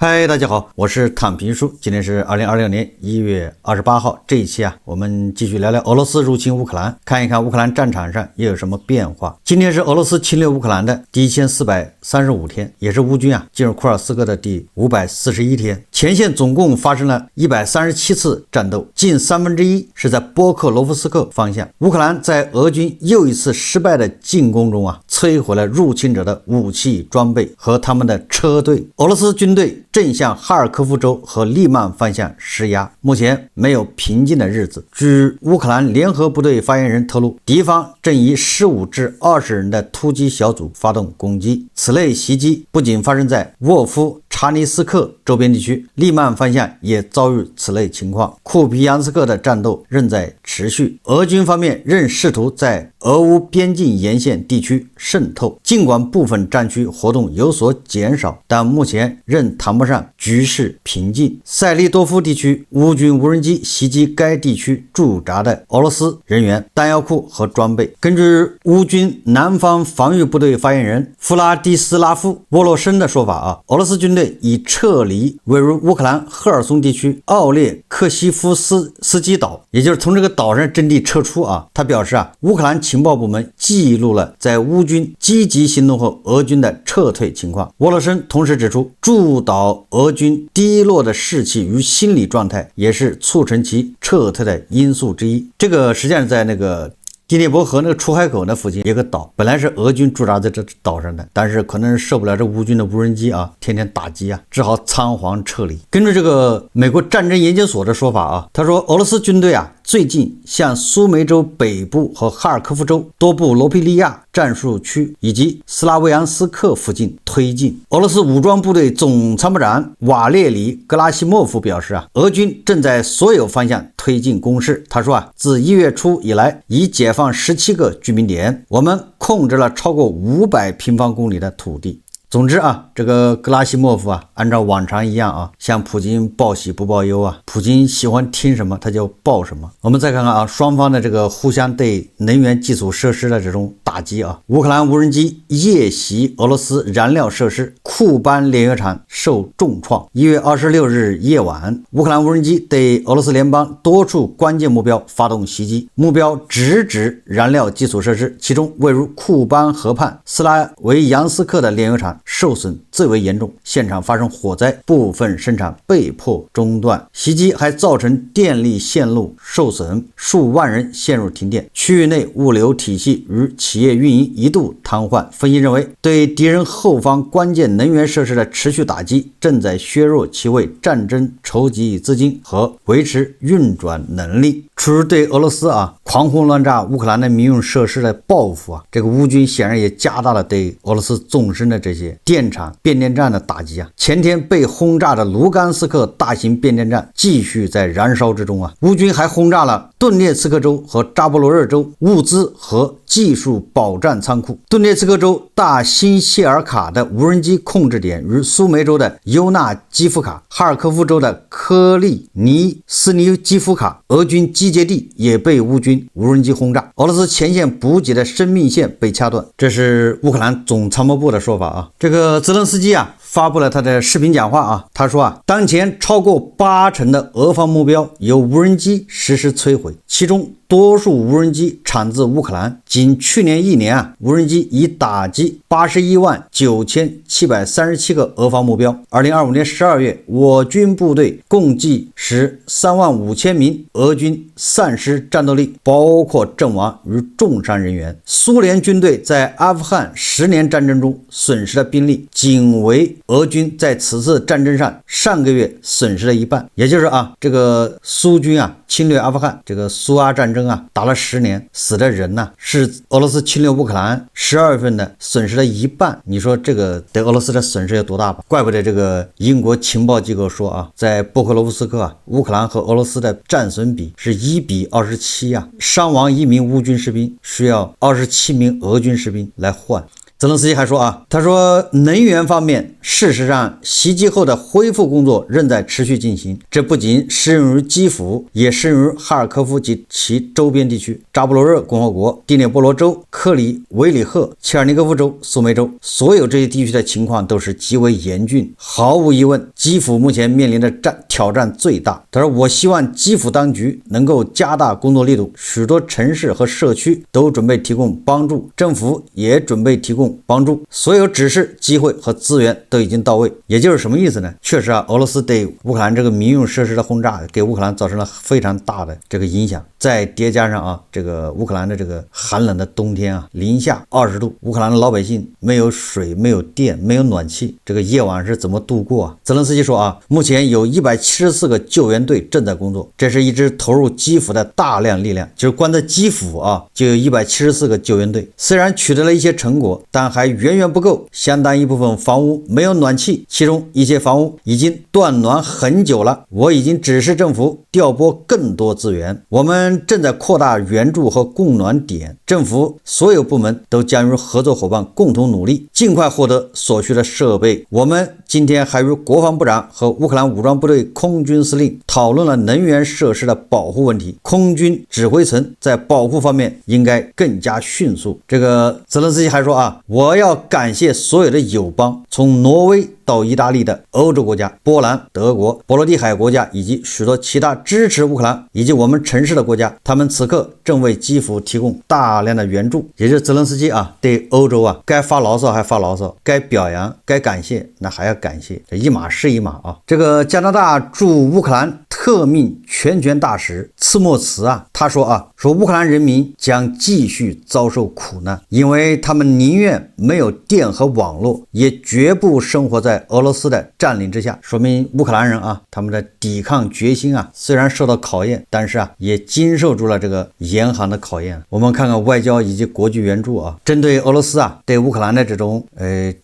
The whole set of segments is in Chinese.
嗨，大家好，我是躺平叔，今天是2026年1月28号。这一期我们继续聊聊俄罗斯入侵乌克兰，看一看乌克兰战场上又有什么变化。今天是俄罗斯侵略乌克兰的第1435天，也是乌军进入库尔斯克的第541天。前线总共发生了137次战斗，近1/3是在波克罗夫斯克方向。乌克兰在俄军又一次失败的进攻中摧毁了入侵者的武器装备和他们的车队。俄罗斯军队正向哈尔科夫州和利曼方向施压，目前没有平静的日子。据乌克兰联合部队发言人透露，敌方正以15至20人的突击小组发动攻击。此类袭击不仅发生在沃夫查尼斯克周边地区，利曼方向也遭遇此类情况。库皮扬斯克的战斗仍在持续，俄军方面仍试图在俄乌边境沿线地区渗透，尽管部分战区活动有所减少，但目前仍谈不上局势平静。塞利多夫地区乌军无人机袭击该地区驻扎的俄罗斯人员、弹药库和装备。根据乌军南方防御部队发言人弗拉迪斯拉夫沃洛申的说法俄罗斯军队已撤离位于乌克兰赫尔松地区奥列克西夫斯基岛，也就是从这个岛上阵地撤出他表示乌克兰情报部门记录了在乌军积极行动后俄军的撤退情况。沃洛申同时指出，驻岛俄军低落的士气与心理状态也是促成其撤退的因素之一。这个实际上在那个第聂伯河那个出海口那附近有个岛，本来是俄军驻扎在这岛上的，但是可能受不了这乌军的无人机天天打击只好仓皇撤离。根据这个美国战争研究所的说法他说俄罗斯军队最近向苏梅州北部和哈尔科夫州多布罗皮利亚战术区以及斯拉维扬斯克附近推进。俄罗斯武装部队总参谋长瓦列里·格拉西莫夫表示俄军正在所有方向推进攻势。他说自1月初以来已解放17个居民点，我们控制了超过500平方公里的土地。总之这个格拉西莫夫按照往常一样向普京报喜不报忧普京喜欢听什么他就报什么。我们再看看双方的这个互相对能源基础设施的这种打击乌克兰无人机夜袭俄罗斯燃料设施，库班炼油厂受重创。1月26日夜晚，乌克兰无人机对俄罗斯联邦多处关键目标发动袭击，目标直指燃料基础设施，其中位于库班河畔斯拉维扬斯克的炼油厂受损最为严重，现场发生火灾，部分生产被迫中断。袭击还造成电力线路受损，数万人陷入停电，区域内物流体系与企业运营一度瘫痪。分析认为，对敌人后方关键能源设施的持续打击，正在削弱其为战争筹集资金和维持运转能力。出于对俄罗斯狂轰乱炸乌克兰的民用设施的报复这个乌军显然也加大了对俄罗斯纵深的这些电厂、变电站的打击前天被轰炸的卢甘斯克大型变电站继续在燃烧之中乌军还轰炸了顿涅茨克州和扎波罗热州物资和技术保障仓库。顿涅茨克州大新谢尔卡的无人机控制点与苏梅州的尤纳基夫卡、哈尔科夫州的科利尼斯尼基夫卡俄军集结地也被乌军无人机轰炸。俄罗斯前线补给的生命线被掐断，这是乌克兰总参谋部的说法这个泽连斯基发布了他的视频讲话他说当前超过80%的俄方目标由无人机实施摧毁，其中多数无人机产自乌克兰。仅去年1年无人机已打击819737个俄方目标。2025年12月，我军部队共计使35000名俄军丧失战斗力，包括阵亡与重伤人员。苏联军队在阿富汗10年战争中损失的兵力仅为俄军在此次战争上上个月损失的一半。也就是这个苏军侵略阿富汗，这个苏阿战争打了10年，死的人是俄罗斯侵略乌克兰12月份的损失的一半。你说这个对俄罗斯的损失有多大吧？怪不得这个英国情报机构说在波克罗夫斯克乌克兰和俄罗斯的战损比是1:27伤亡1名乌军士兵需要27名俄军士兵来换。泽连斯基还说啊，他说能源方面，事实上袭击后的恢复工作仍在持续进行，这不仅适用于基辅，也适用于哈尔科夫及其周边地区，扎波罗热共和国、第聂波罗州、克里维里赫、切尔尼戈夫州、苏梅州，所有这些地区的情况都是极为严峻。毫无疑问，基辅目前面临的挑战最大。他说，我希望基辅当局能够加大工作力度，许多城市和社区都准备提供帮助，政府也准备提供帮助，所有指示、机会和资源都已经到位。也就是什么意思呢？确实啊，俄罗斯对乌克兰这个民用设施的轰炸，给乌克兰造成了非常大的这个影响。再叠加上啊，这个乌克兰的这个寒冷的冬天啊，零下20度，乌克兰的老百姓没有水、没有电、没有暖气，这个夜晚是怎么度过啊？泽连斯基说啊，目前有174个救援队正在工作，这是一支投入基辅的大量力量，就是光在基辅啊，就有174个救援队。虽然取得了一些成果，但还远远不够，相当一部分房屋没有暖气，其中一些房屋已经断暖很久了。我已经指示政府调拨更多资源，我们正在扩大援助和供暖点，政府所有部门都将与合作伙伴共同努力，尽快获得所需的设备。我们今天还与国防部长和乌克兰武装部队空军司令讨论了能源设施的保护问题，空军指挥层在保护方面应该更加迅速。这个泽连斯基还说啊，我要感谢所有的友邦，从挪威到意大利的欧洲国家、波兰、德国、波罗的海国家以及许多其他支持乌克兰以及我们城市的国家，他们此刻正为基辅提供大量的援助。也就是泽连斯基啊，对欧洲啊，该发牢骚还发牢骚，该表扬该感谢那还要感谢，这一码是一码啊。这个加拿大驻乌克兰特命全权大使茨莫茨啊，他说啊，说乌克兰人民将继续遭受苦难，因为他们宁愿没有电和网络，也绝不生活在俄罗斯的占领之下。说明乌克兰人啊，他们的抵抗决心啊，虽然受到考验，但是啊，也经受住了这个严寒的考验。我们看看外交以及国际援助啊，针对俄罗斯啊对乌克兰的这种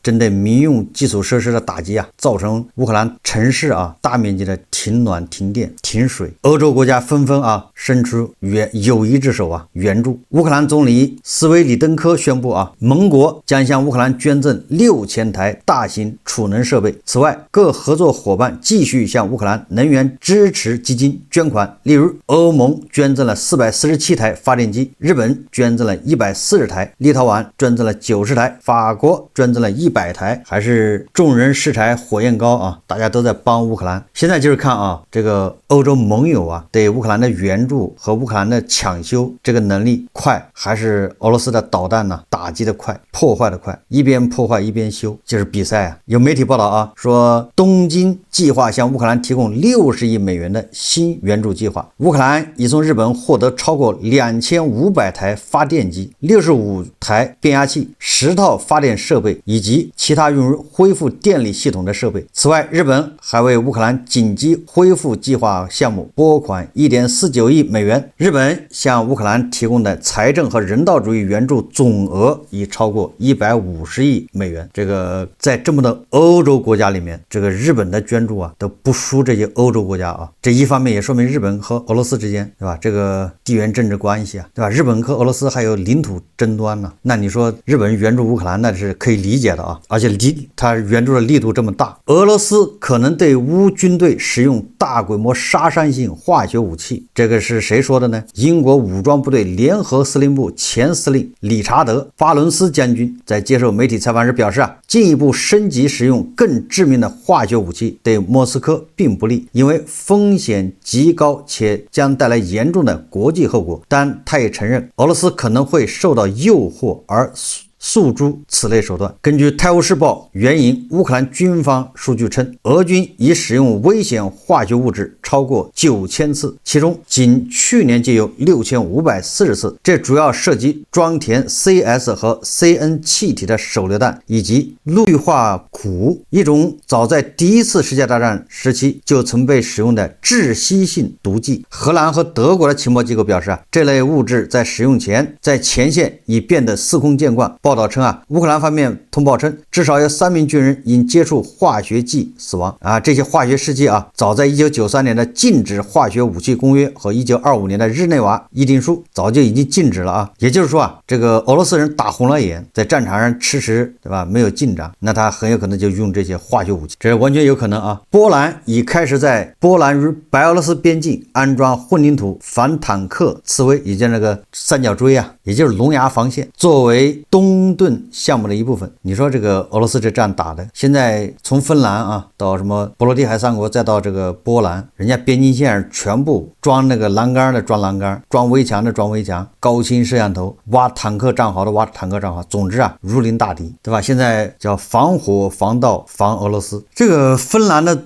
针对民用基础设施的打击啊，造成乌克兰城市啊大面积的停暖、停电、停水。欧洲国家纷纷啊伸出友谊之手啊援助。乌克兰总理斯维里登科宣布啊，盟国将向乌克兰捐赠6000台大型储能设备。此外，各合作伙伴继续向乌克兰能源支持基金捐款，例如欧盟捐赠了447台发电机，日本捐赠了140台，立陶宛捐赠了90台，法国捐赠了100台，还是众人拾柴火焰高啊，大家都在帮乌克兰。现在就是看啊，这个欧洲盟友啊对乌克兰的援助和乌克兰的抢修这个能力快，还是俄罗斯的导弹呢打击的快，破坏的快，一边破坏一边修，就是比赛啊。有媒体报道啊，说东京计划向乌克兰提供60亿美元的新援助计划，乌克兰已从日本获得超过2500台发电机、65台变压器、10套发电设备以及其他用于恢复电力系统的设备。此外，日本还为乌克兰紧急恢复计划项目拨款1.49亿美元。日本向乌克兰提供的财政和人道主义援助总额已超过150亿美元。这个在这么多欧洲国家里面，这个日本的捐助啊都不输这些欧洲国家啊。这一方面也说明日本和俄罗斯之间，对吧？这个地缘政治关系啊，对吧？日本和俄罗斯还有领土争端呢。那你说日本援助乌克兰那是可以理解的啊，而且他援助的力度这么大。俄罗斯可能对乌军队使用大规模杀伤性化学武器，这个是谁说的呢？英国武装部队联合司令部前司令理查德·巴伦斯将军在接受媒体采访时表示啊，进一步升级使用更致命的化学武器对莫斯科并不利，因为风险极高且将带来严重的国际后果。但他也承认俄罗斯可能会受到诱惑而诉诸此类手段。根据《泰晤士报》援引乌克兰军方数据称，俄军已使用危险化学物质超过9000次，其中仅去年就有6540次。这主要涉及装填 CS 和 CN 气体的手榴弹以及氯化钴，一种早在第一次世界大战时期就曾被使用的窒息性毒剂。荷兰和德国的情报机构表示啊，这类物质在使用前在前线已变得司空见惯。报道称啊，乌克兰方面通报称，至少有3名军人因接触化学剂死亡啊。这些化学试剂啊，早在1993年的禁止化学武器公约和1925年的日内瓦议定书早就已经禁止了啊。也就是说啊，这个俄罗斯人打红了眼，在战场上迟迟对吧没有进展，那他很有可能就用这些化学武器，这完全有可能啊。波兰已开始在波兰与白俄罗斯边境安装混凝土反坦克刺猬，也就是那个三角锥啊，也就是龙牙防线，作为东顿项目的一部分。你说这个俄罗斯这仗打的，现在从芬兰啊到什么波罗的海3国，再到这个波兰，人家边境线全部装那个栏杆的装栏杆，装围墙的装围墙，高清摄像头，挖坦克战壕的挖坦克战壕，总之啊如临大敌，对吧？现在叫防火防盗防俄罗斯。这个芬兰的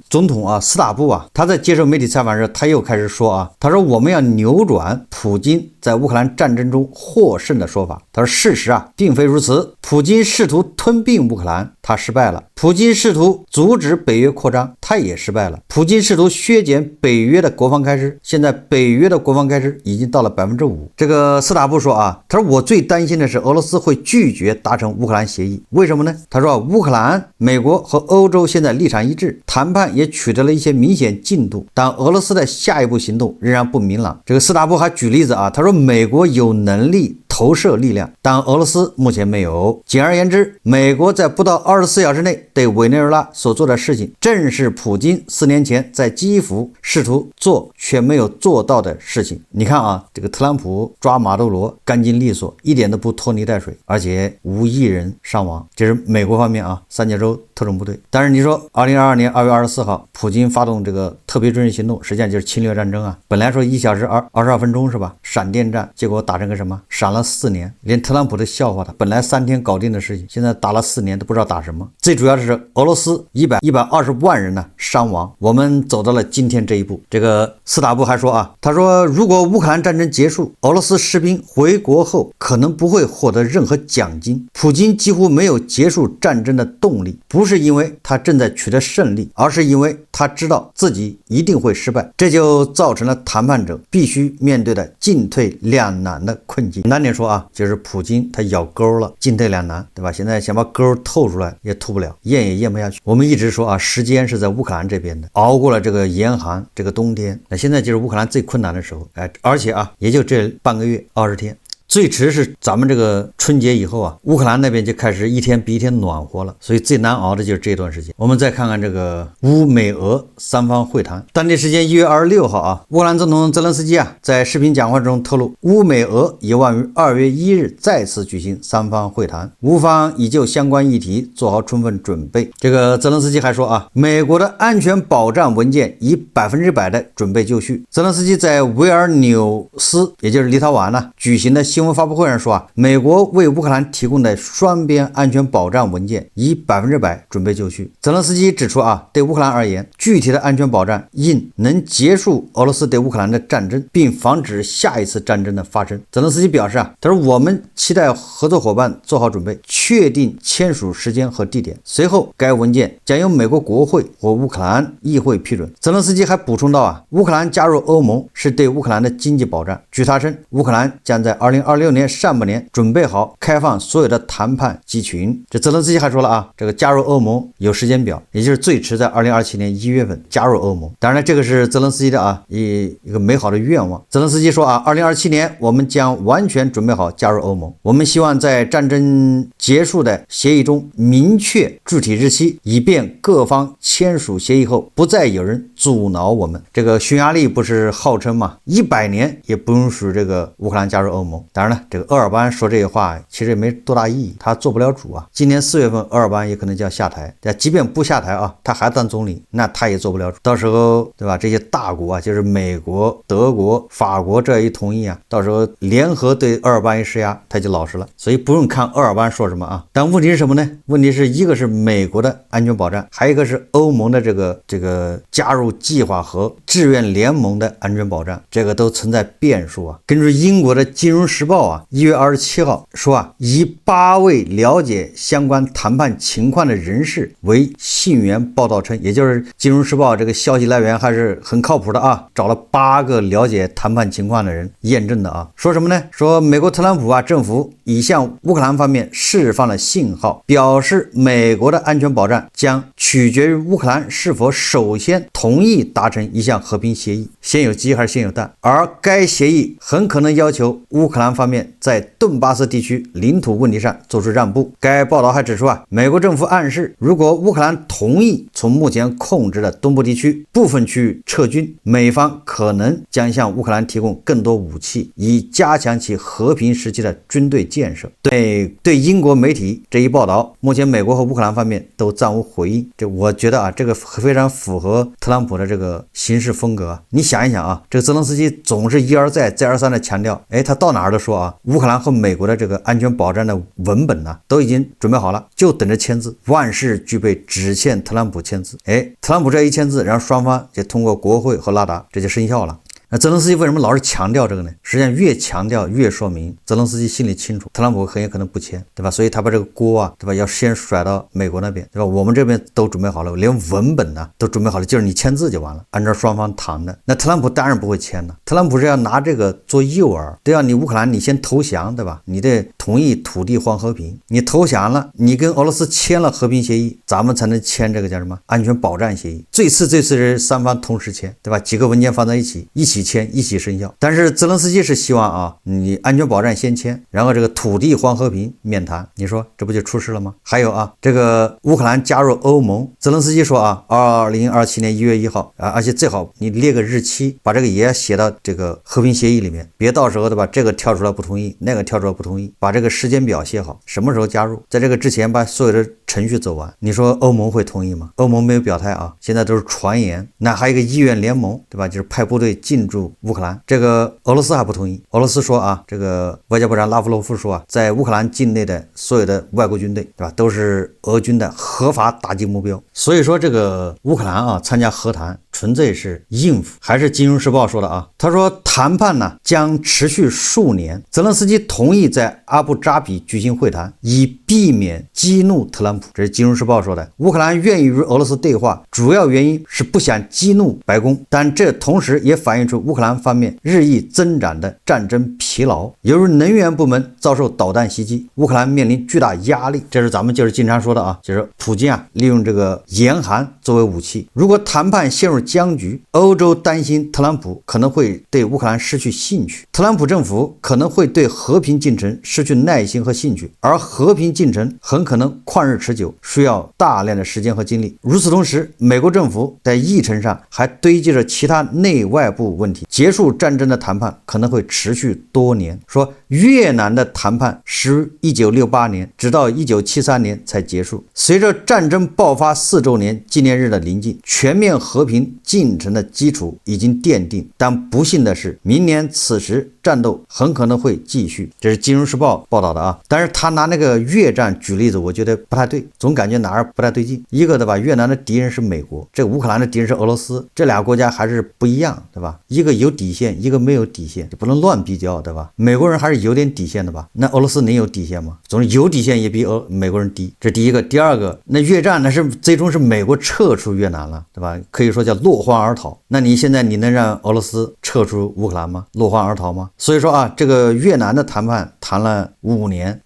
总统啊斯塔布啊，他在接受媒体采访时，他又开始说啊，他说我们要扭转普京在乌克兰战争中获胜的说法。他说事实啊并非如此，普京试图吞并乌克兰，他失败了；普京试图阻止北约扩张，他也失败了；普京试图削减北约的国防开支，现在北约的国防开支已经到了 5%。 这个斯塔布说啊，他说我最担心的是俄罗斯会拒绝达成乌克兰协议。为什么呢？他说乌克兰、美国和欧洲现在立场一致，谈判也取得了一些明显进度，但俄罗斯的下一步行动仍然不明朗。这个斯塔布还举例子啊，他说美国有能力投射力量，但俄罗斯目前没有。简而言之，美国在不到24小时内对委内瑞拉所做的事情，正是普京4年前在基伊夫试图做却没有做到的事情。你看啊，这个特朗普抓马杜罗干净利索，一点都不拖泥带水，而且无一人伤亡，这是美国方面啊，三角洲特种部队。但是你说2022年2月24号，普京发动这个特别军事行动，实际上就是侵略战争啊。本来说1小时22分钟是吧，闪电战，结果打成个什么，闪了4年，连特朗普都笑话他，本来3天搞定的事情，现在打了4年都不知道打什么。最主要的是俄罗斯120万人呢伤亡，我们走到了今天这一步。这个斯塔布还说啊，他说如果乌克兰战争结束，俄罗斯士兵回国后可能不会获得任何奖金。普京几乎没有结束战争的动力，不是因为他正在取得胜利，而是因为他知道自己一定会失败，这就造成了谈判者必须面对的进退两难的困境。简单点说啊，就是普京他咬钩了，进退两难，对吧？现在想把钩透出来也透不了，咽也咽不下去。我们一直说啊，时间是在乌克兰这边的，熬过了这个严寒，这个冬天，那现在就是乌克兰最困难的时候，而且啊，也就这半个月20天。最迟是咱们这个春节以后啊，乌克兰那边就开始一天比一天暖和了，所以最难熬的就是这段时间。我们再看看这个乌美俄3方会谈。当地时间1月26号啊，乌克兰总统泽连斯基啊在视频讲话中透露，乌美俄有望于2月1日再次举行3方会谈，乌方已就相关议题做好充分准备。这个泽连斯基还说啊，美国的安全保障文件已100%的准备就绪。泽连斯基在维尔纽斯，也就是立陶宛呢举行的新闻发布会上说啊，美国为乌克兰提供的双边安全保障文件已100%准备就绪。泽连斯基指出啊，对乌克兰而言，具体的安全保障应能结束俄罗斯对乌克兰的战争，并防止下一次战争的发生。泽连斯基表示啊，他说我们期待合作伙伴做好准备，确定签署时间和地点。随后，该文件将由美国国会或乌克兰议会批准。泽连斯基还补充到啊，乌克兰加入欧盟是对乌克兰的经济保障。据他称，乌克兰将在2026年上半年准备好开放所有的谈判集群。这泽连斯基还说了啊，这个加入欧盟有时间表，也就是最迟在2027年1月份加入欧盟。当然了，这个是泽连斯基的啊一个美好的愿望。泽连斯基说啊，2027年我们将完全准备好加入欧盟。我们希望在战争结束的协议中明确具体日期，以便各方签署协议后不再有人阻挠我们。这个匈牙利不是号称嘛，100年也不允许这个乌克兰加入欧盟。当然了，这个鄂尔班说这些话其实也没多大意义，他做不了主啊。今年4月份鄂尔班也可能就要下台，但即便不下台啊，他还当总理，那他也做不了主。到时候对吧，这些大国啊，就是美国、德国、法国这一同意啊，到时候联合对鄂尔班一施压，他就老实了。所以不用看鄂尔班说什么啊，但问题是什么呢？问题是一个是美国的安全保障，还有一个是欧盟的这个加入计划和志愿联盟的安全保障，这个都存在变数啊。根据英国的金融时报报》啊1月27号说啊，以8位了解相关谈判情况的人士为信源报道称，也就是《金融时报》这个消息来源还是很靠谱的啊，找了8个了解谈判情况的人验证的啊。说什么呢？说美国特朗普政府已向乌克兰方面释放了信号，表示美国的安全保障将取决于乌克兰是否首先同意达成一项和平协议，先有鸡还是先有蛋，而该协议很可能要求乌克兰方面在顿巴斯地区领土问题上做出让步。该报道还指出美国政府暗示，如果乌克兰同意从目前控制的东部地区部分区域撤军，美方可能将向乌克兰提供更多武器，以加强其和平时期的军队建设。对英国媒体这一报道，目前美国和乌克兰方面都暂无回应。我觉得这个非常符合特朗普的这个行事风格。你想一想这个泽连斯基总是一而再再而三的强调，他到哪儿都说乌克兰和美国的这个安全保障的文本都已经准备好了，就等着签字，万事俱备，只欠特朗普签字。特朗普这一签字，然后双方就通过国会和拉达，这就生效了。那泽连斯基为什么老是强调这个呢？实际上越强调越说明泽连斯基心里清楚，特朗普很有可能不签，对吧？所以他把这个锅对吧，要先甩到美国那边，对吧？我们这边都准备好了，连文本都准备好了，就是你签字就完了，按照双方谈的。那特朗普当然不会签了，特朗普是要拿这个做诱饵，对啊，你乌克兰你先投降，对吧？你得同意土地换和平，你投降了，你跟俄罗斯签了和平协议，咱们才能签这个叫什么安全保障协议。最次是三方同时签，对吧？几个文件放在一起签，一起生效。但是泽连斯基是希望你安全保障先签，然后这个土地换和平面谈，你说这不就出事了吗？还有这个乌克兰加入欧盟，泽连斯基说2027年1月1号而且最好你列个日期，把这个也写到这个和平协议里面，别到时候对吧，这个跳出来不同意，那个跳出来不同意，把这个时间表写好，什么时候加入，在这个之前把所有的程序走完。你说欧盟会同意吗？欧盟没有表态现在都是传言。那还有一个意愿联盟，对吧？就是派部队进驻乌克兰，这个俄罗斯还不同意。俄罗斯说这个外交部长拉夫罗夫说在乌克兰境内的所有的外国军队，对吧，都是俄军的合法打击目标。所以说这个乌克兰参加和谈纯粹是应付。还是金融时报说的他说谈判将持续数年，泽连斯基同意在阿布扎比举行会谈，以避免激怒特朗普。这是金融时报说的。乌克兰愿意与俄罗斯对话，主要原因是不想激怒白宫，但这同时也反映出乌克兰方面日益增长的战争疲劳。由于能源部门遭受导弹袭击，乌克兰面临巨大压力。这是咱们就是经常说的就是普京利用这个严寒作为武器。如果谈判陷入僵局，欧洲担心特朗普可能会对乌克兰失去兴趣，特朗普政府可能会对和平进程失去耐心和兴趣，而和平进程很可能旷日持久，需要大量的时间和精力。与此同时，美国政府在议程上还堆积着其他内外部问题，结束战争的谈判可能会持续多年。说越南的谈判始于1968年，直到1973年才结束。随着战争爆发4周年纪念日的临近，全面和平进程的基础已经奠定，但不幸的是，明年此时战斗很可能会继续。这是金融时报报道的但是他拿那个越战举例子，我觉得不太对，总感觉哪儿不太对劲。一个对吧，越南的敌人是美国，这乌克兰的敌人是俄罗斯，这俩国家还是不一样，对吧？一个有底线，一个没有底线，就不能乱比较，对吧？美国人还是有点底线的吧？那俄罗斯能有底线吗？总是有底线也比美国人低，这第一个。第二个，那越战那是最终是美国撤出越南了，对吧？可以说叫落荒而逃。那你现在你能让俄罗斯撤出乌克兰吗？落荒而逃吗？所以说这个越南的谈判谈了5年，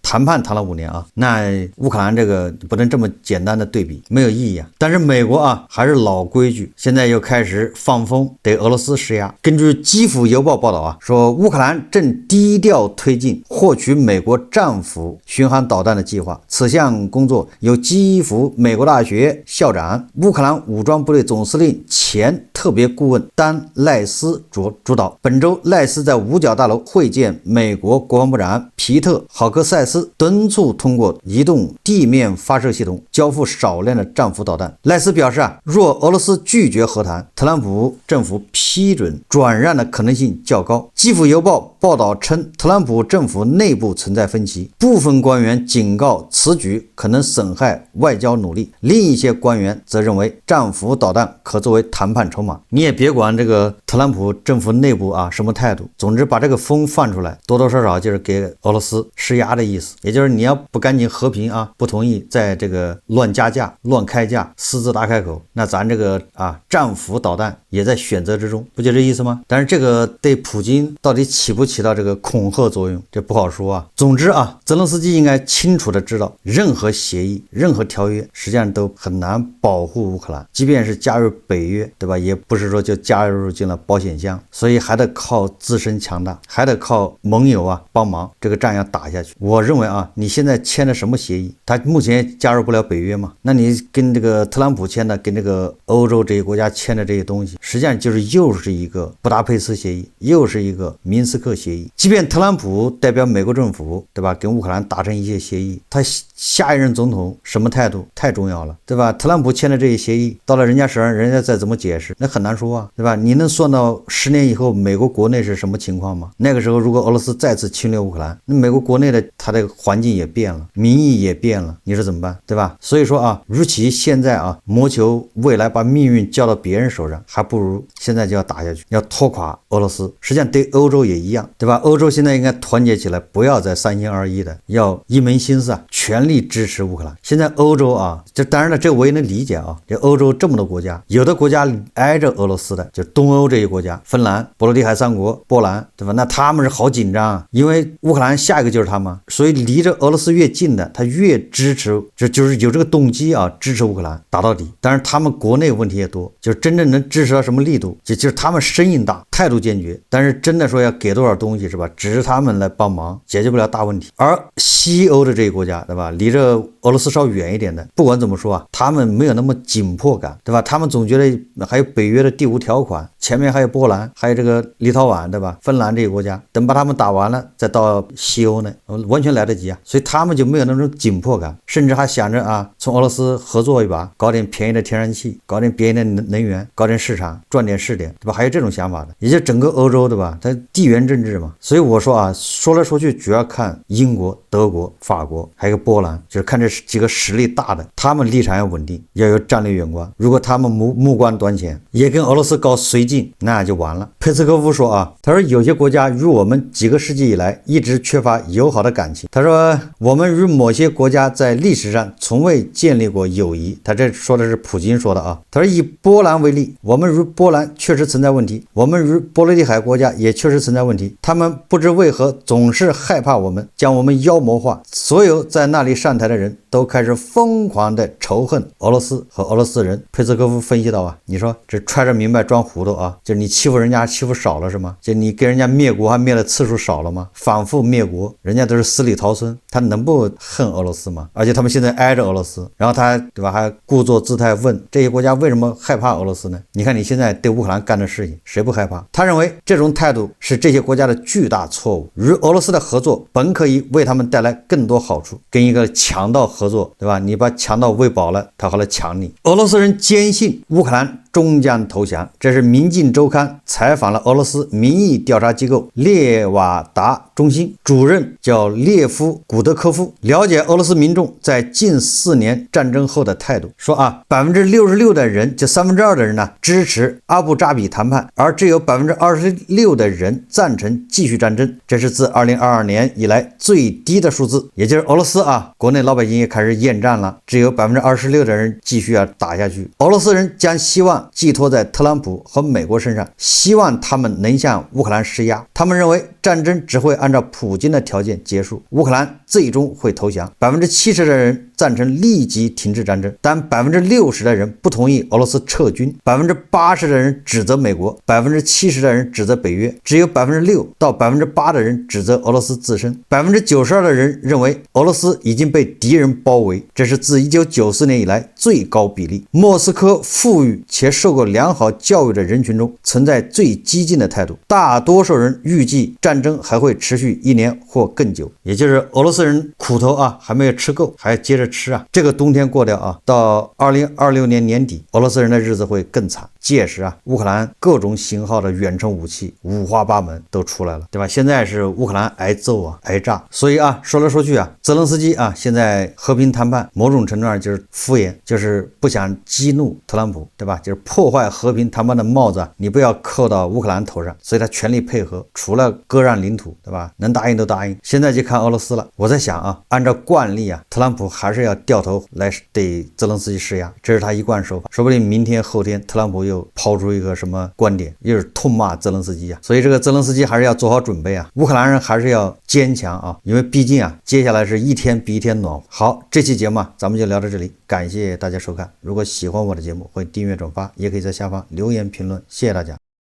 那乌克兰这个不能这么简单的对比，没有意义但是美国还是老规矩，现在又开始放风对俄罗斯施压。根据基辅邮报报道说乌克兰正低调推进获取美国战斧巡航导弹的计划，此项工作由基辅美国大学校长、乌克兰武装部队总司令前特别顾问丹赖斯主导。本周赖斯在五角大楼会见美国国防部长皮特豪克塞斯，敦促通过移动地面发射系统交付少量的战斧导弹。赖斯表示若俄罗斯拒绝和谈，特朗普政府批准转让的可能性较高。基辅邮报报道称，特朗普政府内部存在分歧，部分官员警告此举可能损害外交努力，另一些官员则认为战斧导弹可作为谈判筹码。你也别管这个特朗普政府内部什么态度，总之把这个风放出来，多多少少就是给俄罗斯施压的意思，也就是你要不赶紧和平不同意在这个乱加价、乱开价、私自大开口，那咱这个战斧导弹也在选择之中，不就这意思吗？但是这个对普京到底起不起到这个恐吓作用，这不好说总之泽伦斯基应该清楚的知道，任何协议、任何条约实际上都很难保护乌克兰，即便是加入北约，对吧？也不是说就加入进了保险箱，所以还得靠自身强大，还得靠盟友帮忙，这个仗要打下去。我认为你现在签的什么协议？他目前加入不了北约嘛？那你跟这个特朗普签的，跟这个欧洲这些国家签的这些东西，实际上就是又是一个布达佩斯协议，又是一个明斯克协议。即便特朗普代表美国政府，对吧，跟乌克兰达成一些协议，他下一任总统什么态度太重要了，对吧？特朗普签的这些协议到了人家手上，人家再怎么解释，那很难说对吧？你能算到10年以后美国国内是什么情况吗？那个时候如果俄罗斯再次侵略乌克兰，那美国国内的它的环境也变了，民意也变了，你说怎么办，对吧？所以说与其现在谋求未来把命运交到别人手上，还不如现在就要打下去，要拖垮俄罗斯。实际上对欧洲也一样，对吧？欧洲现在应该团结起来，不要再三心二意的，要一门心思全力支持乌克兰。现在欧洲这当然了，这我也能理解这欧洲这么多国家，有的国家挨着俄罗斯的，就东欧这些国家，芬兰、波罗的海三国、波兰，对吧？那他们是好紧张因为乌克兰下一个就是他们，所以离着俄罗斯越近的，他越支持，就是有这个动机支持乌克兰打到底。当然他们国内问题也多，就是真正能支持到什么力度，就是他们声音大，态度坚决，但是真的说要给多少东西是吧，只是他们来帮忙，解决不了大问题。而西欧的这些国家，对吧，离着俄罗斯稍远一点的，不管怎么说他们没有那么紧迫感，对吧？他们总觉得还有北约的第5条款，前面还有波兰，还有这个立陶宛，对吧？芬兰这些国家，等把他们打完了再到西欧呢，完全来得及所以他们就没有那种紧迫感，甚至还想着从俄罗斯合作一把，搞点便宜的天然气，搞点便宜的能源，搞点市场，赚点是点，对吧？还有这种想法的，也就整个欧洲，对吧？它地缘政治嘛，所以我说说来说去主要看英国、德国、法国，还有波兰，就是看这几个实力大的，他们立场要稳定，要有战略远观。如果他们目光短浅，也跟俄罗斯搞绥靖，那就完了。佩斯科夫说他说有些国家与我们几个世纪以来一直缺乏友好的感情。他说我们与某些国家在历史上从未建立过友谊。他这说的是普京说的他说以波兰为例，我们与波兰确实存在问题，我们与波罗的海国家也确实存在问题，他们不知为何总是害怕我们，将我们妖魔化，所有在那里上台的人都开始疯狂的仇恨俄罗斯和俄罗斯人。佩斯科夫分析到你说这揣着明白装糊涂就是你欺负人家欺负少了是吗？就你给人家灭国还灭的次数少了吗？反复灭国，人家都是死里逃生，他能不恨俄罗斯吗？而且他们现在挨着俄罗斯，然后他对吧还故作姿态问这些国家为什么害怕俄罗斯呢？你看你现在对乌克兰干的事情，谁不害怕？他认为这种态度是这些国家的巨大错误，与俄罗斯的合作本可以为他们带来更多好处，跟一个强盗合作，对吧？你把强盗喂饱了，他好来抢你。俄罗斯人坚信乌克兰终将投降，这是民进周刊采访了俄罗斯民意调查机构列瓦达中心主任叫列夫古德科夫，了解俄罗斯民众在近4年战争后的态度，说66%的人，就2/3的人呢支持阿布扎比谈判，而只有26%的人赞成继续战争，这是自2022年以来最低的数字。也就是俄罗斯国内老百姓也开始厌战了，只有26%的人继续要打下去。俄罗斯人将希望寄托在特朗普和美国身上，希望他们能向乌克兰施压。他们认为战争只会按照普京的条件结束，乌克兰最终会投降。70%的人赞成立即停止战争，但60%的人不同意俄罗斯撤军，80%的人指责美国，70%的人指责北约，只有6%到8%的人指责俄罗斯自身。92%的人认为俄罗斯已经被敌人包围，这是自1994年以来最高比例。莫斯科富裕且受过良好教育的人群中存在最激进的态度，大多数人预计战战争还会持续1年或更久，也就是俄罗斯人苦头啊还没有吃够，还要接着吃啊。这个冬天过掉啊，到2026年年底，俄罗斯人的日子会更惨。届时啊，乌克兰各种型号的远程武器五花八门都出来了，对吧？现在是乌克兰挨揍啊，挨炸。所以啊，说来说去啊，泽连斯基啊，现在和平谈判某种程度上就是敷衍，就是不想激怒特朗普，对吧？就是破坏和平谈判的帽子啊，你不要扣到乌克兰头上，所以他全力配合，除了割让领土，对吧？能答应都答应。现在就看俄罗斯了。我在想啊，按照惯例啊，特朗普还是要掉头来对泽连斯基施压，这是他一贯手法。说不定明天后天特朗普又抛出一个什么观点，又是痛骂泽连斯基啊。所以这个泽连斯基还是要做好准备啊，乌克兰人还是要坚强啊，因为毕竟啊，接下来是一天比一天暖和。好，这期节目啊，咱们就聊到这里，感谢大家收看。如果喜欢我的节目，欢迎订阅转发，也可以在下方留言评论，谢谢大家。